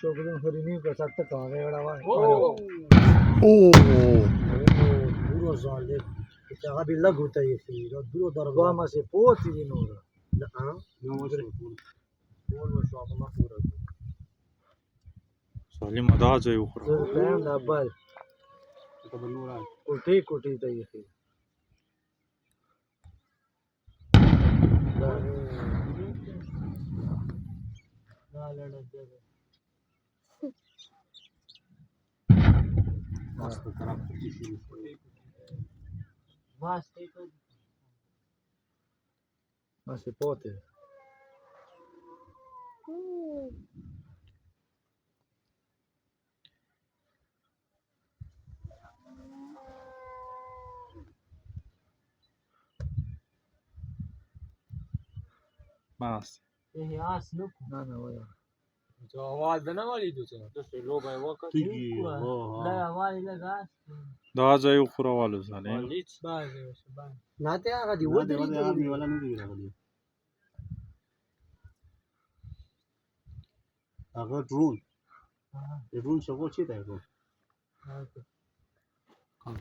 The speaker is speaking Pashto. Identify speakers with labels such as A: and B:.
A: شغلون خرینی که ساعت کاره ولا وای
B: برو ظالم چقدر بیلا گوته یکی برو
A: با ما سه پوتی دی نور
B: نه بول وشو الله پورا
C: سالم دا ځای وخوره
A: زه پام د ابل
B: ته بنور
A: کوټي کوټي ته یې دا لړ دې
B: مست طرف کې شي
A: واسطه ته ما سه پوتی
C: ماست
A: یه آس نو نه وای
B: جو आवाज نه والی دوسه ته لوګي وکړه
C: تیږي
A: لا والی لګا
C: دا ځای وخوره والو سالم
B: لیټ
A: باندې
B: نه ته هغه دی ودرې دی ولا نه دی راغلی هغه ډرون څنګه چي دی